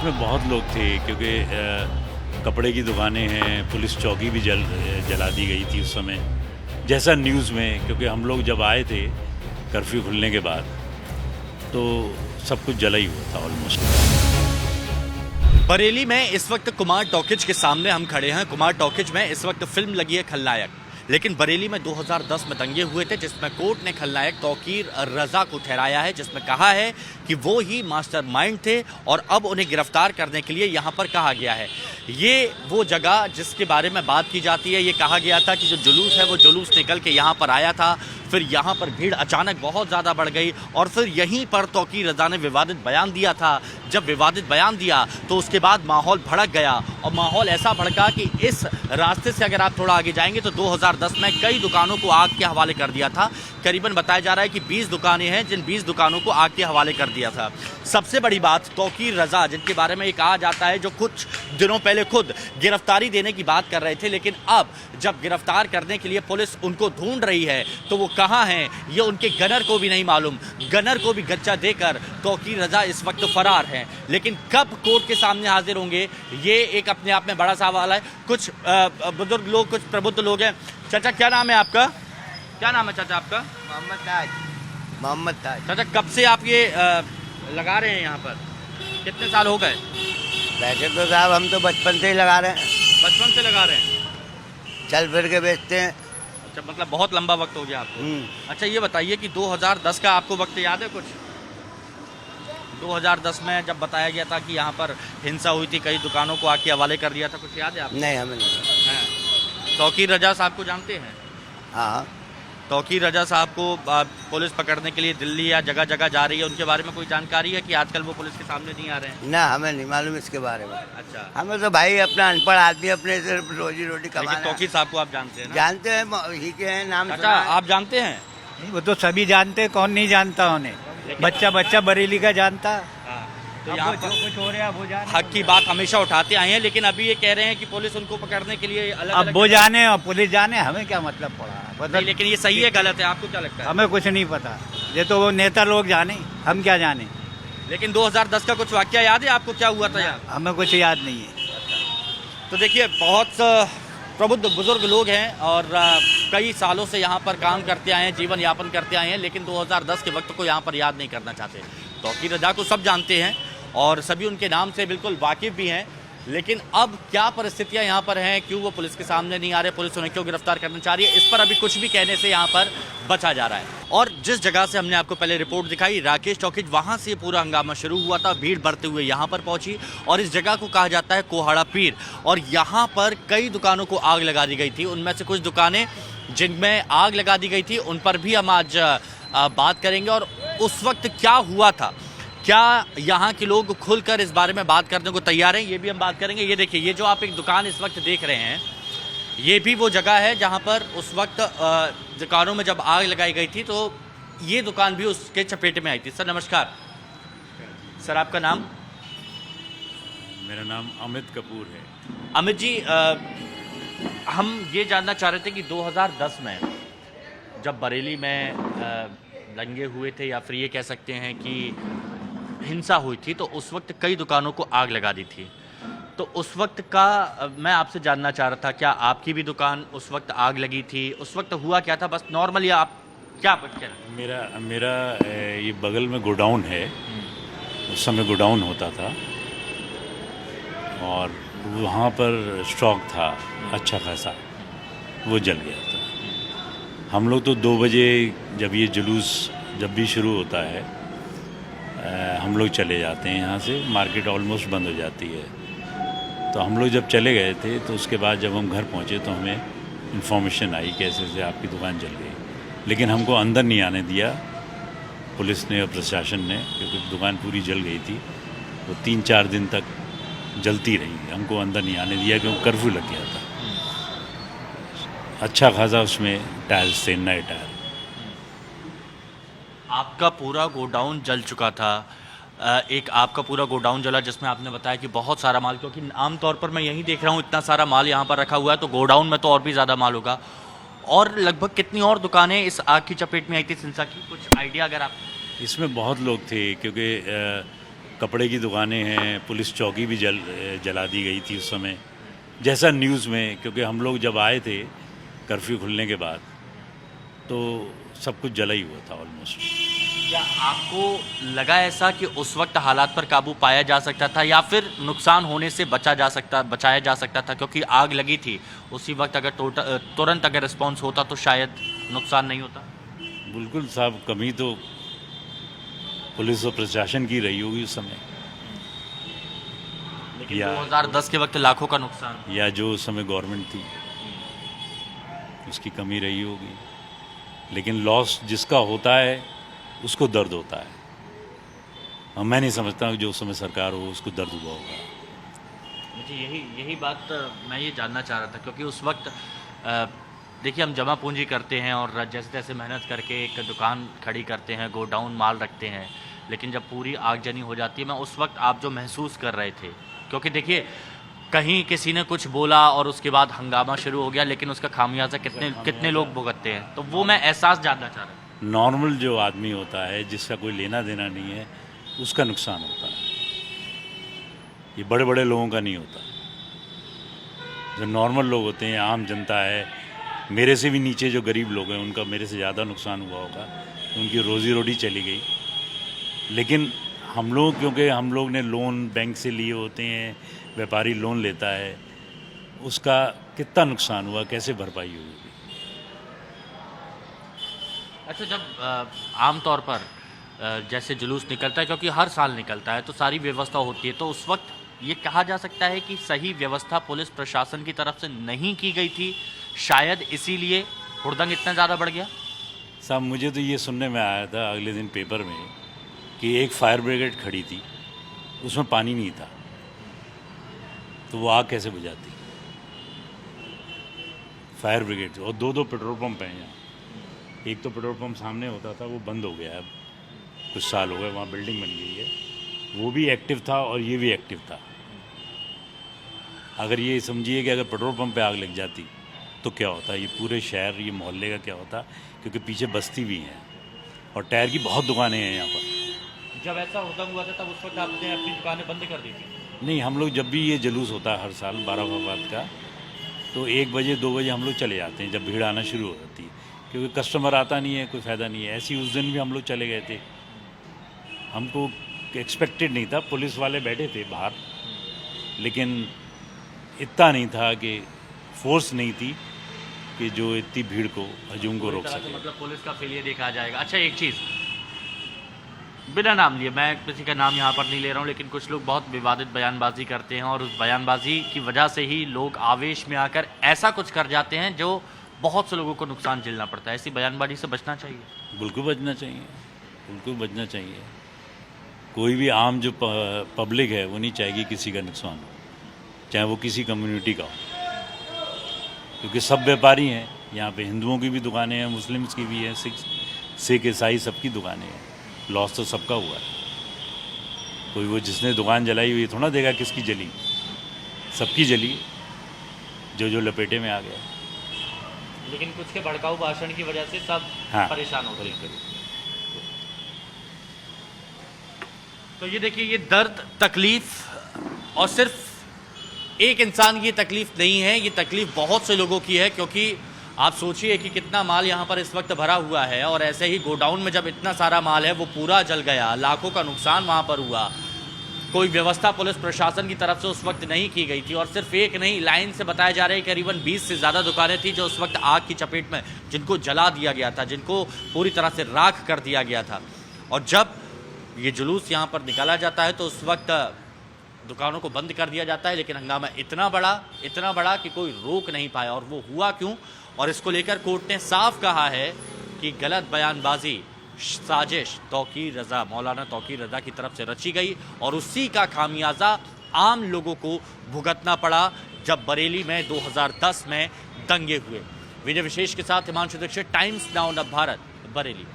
इसमें बहुत लोग थे क्योंकि कपड़े की दुकानें हैं, पुलिस चौकी भी जला दी गई थी उस समय, जैसा न्यूज़ में। क्योंकि हम लोग जब आए थे कर्फ्यू खुलने के बाद तो सब कुछ जला ही हुआ था ऑलमोस्ट। बरेली में इस वक्त कुमार टॉकीज के सामने हम खड़े हैं। कुमार टॉकीज में इस वक्त फिल्म लगी है खलनायक, लेकिन बरेली में 2010 में दंगे हुए थे जिसमें कोर्ट ने खलनायक तौकीर रजा को ठहराया है, जिसमें कहा है कि वो ही मास्टरमाइंड थे और अब उन्हें गिरफ्तार करने के लिए यहाँ पर कहा गया है। ये वो जगह जिसके बारे में बात की जाती है। ये कहा गया था कि जो जुलूस है वो जुलूस निकल के यहाँ पर आया था, फिर यहाँ पर भीड़ अचानक बहुत ज़्यादा बढ़ गई और फिर यहीं पर तौकीर रजा ने विवादित बयान दिया था। जब विवादित बयान दिया तो उसके बाद माहौल भड़क गया और माहौल ऐसा भड़का कि इस रास्ते से अगर आप थोड़ा आगे जाएंगे तो 2010 में कई दुकानों को आग के हवाले कर दिया था। करीबन बताया जा रहा है कि 20 दुकानें हैं जिन 20 दुकानों को आग के हवाले कर दिया था। सबसे बड़ी बात तौकीर रजा, जिनके बारे में ये कहा जाता है जो कुछ दिनों पहले खुद गिरफ्तारी देने की बात कर रहे थे, लेकिन अब जब गिरफ्तार करने के लिए पुलिस उनको ढूंढ रही है तो वो कहाँ हैं ये उनके गनर को भी नहीं मालूम। गनर को भी गच्चा देकर तौकीर रजा इस वक्त फरार हैं, लेकिन कब कोर्ट के सामने हाजिर होंगे ये एक अपने आप में बड़ा सवाल है। कुछ बुजुर्ग लोग, कुछ प्रबुद्ध लोग हैं। चाचा क्या नाम है आपका? क्या नाम है चाचा आपका? मोहम्मद ताज। मोहम्मद ताज। चाचा कब से आप ये लगा रहे हैं यहाँ पर? कितने साल हो गए? वैसे तो साहब हम तो बचपन से ही लगा रहे हैं। बचपन से लगा रहे हैं? चल फिर के बेचते हैं। अच्छा, मतलब बहुत लंबा वक्त हो गया आपको। अच्छा ये बताइए कि 2010 का आपको वक्त याद है कुछ? 2010 में जब बताया गया था कि यहाँ पर हिंसा हुई थी, कई दुकानों को आग के हवाले कर दिया था, कुछ याद है आपको? नहीं, हमें नहीं। तौकीर रजा साहब को जानते हैं? हाँ। तौकीर रजा साहब को पुलिस पकड़ने के लिए दिल्ली या जगह जगह जा रही है, उनके बारे में कोई जानकारी है कि आजकल वो पुलिस के सामने नहीं आ रहे हैं? ना, हमें नहीं मालूम इसके बारे में। अच्छा, हमें तो भाई अपना अनपढ़ आदमी अपने सिर्फ रोजी रोटी कमाना। तौकीर साहब को आप जानते हैं ना? जानते हैं, ही के हैं, नाम अच्छा, आप जानते हैं? नहीं, वो तो सभी जानते हैं, कौन नहीं जानता उन्हें। बच्चा बरेली का जानता। तो यहाँ जो कुछ हो रहा है वो जाने। हक की बात हमेशा उठाते आए हैं, लेकिन अभी ये कह रहे हैं कि पुलिस उनको पकड़ने के लिए अलग अब वो जाने और पुलिस जाने, हमें क्या मतलब पड़ा? नहीं, लेकिन ये सही है गलत है, आपको क्या लगता है? हमें कुछ नहीं पता, ये तो वो नेता लोग जाने, हम क्या जाने। लेकिन 2010 का कुछ वाकया याद है आपको, क्या हुआ था यहाँ? हमें कुछ याद नहीं है। तो देखिए, बहुत प्रबुद्ध बुजुर्ग लोग हैं और कई सालों से यहाँ पर काम करते आए हैं, जीवन यापन करते आए हैं, लेकिन 2010 के वक्त को यहाँ पर याद नहीं करना चाहते। तौकीर रजा को सब जानते हैं और सभी उनके नाम से बिल्कुल वाकिफ़ भी हैं, लेकिन अब क्या परिस्थितियां यहाँ पर हैं, क्यों वो पुलिस के सामने नहीं आ रहे, पुलिस उन्हें क्यों गिरफ्तार करना चाह रही है, इस पर अभी कुछ भी कहने से यहाँ पर बचा जा रहा है। और जिस जगह से हमने आपको पहले रिपोर्ट दिखाई, राकेश टॉकीज, वहाँ से पूरा हंगामा शुरू हुआ था। भीड़ बढ़ते हुए यहाँ पर पहुँची और इस जगह को कहा जाता है कोहाड़ा पीर, और यहाँ पर कई दुकानों को आग लगा दी गई थी। उनमें से कुछ दुकानें जिनमें आग लगा दी गई थी उन पर भी हम आज बात करेंगे और उस वक्त क्या हुआ था, क्या यहाँ के लोग खुलकर इस बारे में बात करने को तैयार हैं, ये भी हम बात करेंगे। ये देखिए, ये जो आप एक दुकान इस वक्त देख रहे हैं, ये भी वो जगह है जहाँ पर उस वक्त दुकानों में जब आग लगाई गई थी तो ये दुकान भी उसके चपेट में आई थी। सर नमस्कार। सर आपका नाम? मेरा नाम अमित कपूर है। अमित जी, हम ये जानना चाह रहे थे कि 2010 में जब बरेली में दंगे हुए थे, या फिर ये कह सकते हैं कि हिंसा हुई थी, तो उस वक्त कई दुकानों को आग लगा दी थी। तो उस वक्त का मैं आपसे जानना चाह रहा था, क्या आपकी भी दुकान उस वक्त आग लगी थी? उस वक्त हुआ क्या था, बस नॉर्मली आप क्या कह रहे हैं? मेरा ये बगल में गोडाउन है, उस समय गोडाउन होता था और वहाँ पर स्टॉक था अच्छा खासा, वो जल गया था। हम लोग तो 2 बजे जब ये जुलूस जब भी शुरू होता है हम लोग चले जाते हैं यहाँ से, मार्केट ऑलमोस्ट बंद हो जाती है। तो हम लोग जब चले गए थे तो उसके बाद जब हम घर पहुँचे तो हमें इन्फॉर्मेशन आई कि ऐसे ऐसे आपकी दुकान जल गई, लेकिन हमको अंदर नहीं आने दिया पुलिस ने और प्रशासन ने, क्योंकि दुकान पूरी जल गई थी। वो 3-4 दिन तक जलती रही, हमको अंदर नहीं आने दिया क्योंकि कर्फ्यू लग गया था। अच्छा खासा उसमें टायर्स थे, नए टायर। आपका पूरा गोडाउन जल चुका था, एक आपका पूरा गोडाउन जला जिसमें आपने बताया कि बहुत सारा माल, क्योंकि आमतौर पर मैं यही देख रहा हूँ इतना सारा माल यहाँ पर रखा हुआ है, तो गोडाउन में तो और भी ज़्यादा माल होगा। और लगभग कितनी और दुकानें इस आग की चपेट में आई थी हिंसा की, कुछ आइडिया अगर आप? इसमें बहुत लोग थे क्योंकि कपड़े की दुकानें हैं, पुलिस चौकी भी जला दी गई थी उस समय, जैसा न्यूज़ में, क्योंकि हम लोग जब आए थे कर्फ्यू खुलने के बाद तो सब कुछ जला ही हुआ था ऑलमोस्ट। क्या आपको लगा ऐसा कि उस वक्त हालात पर काबू पाया जा सकता था या फिर नुकसान होने से बचाया जा सकता था, क्योंकि आग लगी थी उसी वक्त, अगर तुरंत अगर रिस्पॉन्स होता तो शायद नुकसान नहीं होता? बिल्कुल साहब, कमी तो पुलिस और प्रशासन की रही होगी उस समय, लेकिन 2010 के वक्त लाखों का नुकसान, या जो उस समय गवर्नमेंट थी उसकी कमी रही होगी। लेकिन लॉस जिसका होता है उसको दर्द होता है, और मैं नहीं समझता कि जो उस समय सरकार हो उसको दर्द हुआ होगा। मुझे यही बात मैं ये जानना चाह रहा था, क्योंकि उस वक्त देखिए हम जमा पूंजी करते हैं और जैसे तैसे मेहनत करके एक दुकान खड़ी करते हैं, गोडाउन माल रखते हैं, लेकिन जब पूरी आगजनी हो जाती है, मैं उस वक्त आप जो महसूस कर रहे थे, क्योंकि देखिए कहीं किसी ने कुछ बोला और उसके बाद हंगामा शुरू हो गया, लेकिन उसका खामियाजा कितने लोग भुगतते हैं, तो वो मैं एहसास जानना चाह रहा हूँ। नॉर्मल जो आदमी होता है, जिसका कोई लेना देना नहीं है, उसका नुकसान होता है, ये बड़े बड़े लोगों का नहीं होता। जो नॉर्मल लोग होते हैं, आम जनता है, मेरे से भी नीचे जो गरीब लोग हैं, उनका मेरे से ज़्यादा नुकसान हुआ होगा, उनकी रोज़ी रोटी चली गई। लेकिन हम लोग, क्योंकि हम लोग ने लोन बैंक से लिए होते हैं, व्यापारी लोन लेता है, उसका कितना नुकसान हुआ, कैसे भरपाई होगी। अच्छा, जब आम तौर पर जैसे जुलूस निकलता है, क्योंकि हर साल निकलता है, तो सारी व्यवस्था होती है, तो उस वक्त ये कहा जा सकता है कि सही व्यवस्था पुलिस प्रशासन की तरफ से नहीं की गई थी, शायद इसीलिए हुड़दंग इतना ज़्यादा बढ़ गया। साहब, मुझे तो ये सुनने में आया था अगले दिन पेपर में कि एक फायर ब्रिगेड खड़ी थी, उसमें पानी नहीं था, तो वो आग कैसे बुझाती फायर ब्रिगेड। और दो पेट्रोल पंप हैं यहाँ, एक तो पेट्रोल पंप सामने होता था, वो बंद हो गया है, अब कुछ साल हो गए, वहाँ बिल्डिंग बन गई है, वो भी एक्टिव था और ये भी एक्टिव था। अगर ये समझिए कि अगर पेट्रोल पंप पे आग लग जाती तो क्या होता, ये पूरे शहर, ये मोहल्ले का क्या होता, क्योंकि पीछे बस्ती भी है और टायर की बहुत दुकानें हैं यहाँ पर। जब ऐसा हुड़दंग हुआ था तब उस वक्त आपने अपनी दुकानें बंद कर दी थी? नहीं, हम लोग जब भी ये जुलूस होता है हर साल 12 फरवरी का, तो 1 बजे 2 बजे हम लोग चले जाते हैं, जब भीड़ आना शुरू हो जाती है, क्योंकि कस्टमर आता नहीं है, कोई फ़ायदा नहीं है। ऐसे ही उस दिन भी हम लोग चले गए थे, हमको एक्सपेक्टेड नहीं था, पुलिस वाले बैठे थे बाहर, लेकिन इतना नहीं था कि फोर्स नहीं थी कि जो इतनी भीड़ को, हजूम को रोक सके। मतलब पुलिस का फेलियर देखा जाएगा। अच्छा, एक चीज़ बिना नाम लिए, मैं किसी का नाम यहाँ पर नहीं ले रहा हूँ, लेकिन कुछ लोग बहुत विवादित बयानबाजी करते हैं और उस बयानबाजी की वजह से ही लोग आवेश में आकर ऐसा कुछ कर जाते हैं जो बहुत से लोगों को नुकसान झेलना पड़ता है। ऐसी बयानबाजी से बचना चाहिए। बिल्कुल बचना चाहिए, बिल्कुल बचना चाहिए। कोई भी आम जो पब्लिक है वो नहीं चाहेगी किसी का नुकसान हो, चाहे वो किसी कम्युनिटी का हो, क्योंकि सब व्यापारी हैं यहाँ पे। हिंदुओं की भी दुकानें हैं, मुस्लिम्स की भी हैं, सिख ईसाई सबकी दुकानें हैं। लॉस तो सबका हुआ है। कोई वो जिसने दुकान जलाई हुई थोड़ा देगा किसकी जली, सबकी जली, जो लपेटे में आ गया। लेकिन कुछ के भड़काऊ भाषण की वजह से सब परेशान हो गए। तो ये देखिए, ये दर्द, तकलीफ, और सिर्फ एक इंसान की ये तकलीफ नहीं है, ये तकलीफ बहुत से लोगों की है, क्योंकि आप सोचिए कि कितना माल यहाँ पर इस वक्त भरा हुआ है, और ऐसे ही गोडाउन में जब इतना सारा माल है वो पूरा जल गया, लाखों का नुकसान वहाँ पर हुआ। कोई व्यवस्था पुलिस प्रशासन की तरफ से उस वक्त नहीं की गई थी, और सिर्फ एक नहीं, लाइन से बताया जा रहा है करीबन 20 से ज़्यादा दुकानें थी जो उस वक्त आग की चपेट में, जिनको जला दिया गया था, जिनको पूरी तरह से राख कर दिया गया था। और जब ये जुलूस यहाँ पर निकाला जाता है तो उस वक्त दुकानों को बंद कर दिया जाता है, लेकिन हंगामा इतना बड़ा कि कोई रोक नहीं पाया। और वो हुआ क्यों? और इसको लेकर कोर्ट ने साफ कहा है कि गलत बयानबाजी, साजिश तौकीर रज़ा, मौलाना तौकीर रज़ा की तरफ से रची गई, और उसी का खामियाजा आम लोगों को भुगतना पड़ा जब बरेली में 2010 में दंगे हुए। वीडियो विशेष के साथ हिमांशु दीक्षित, टाइम्स नाउ नव भारत, बरेली।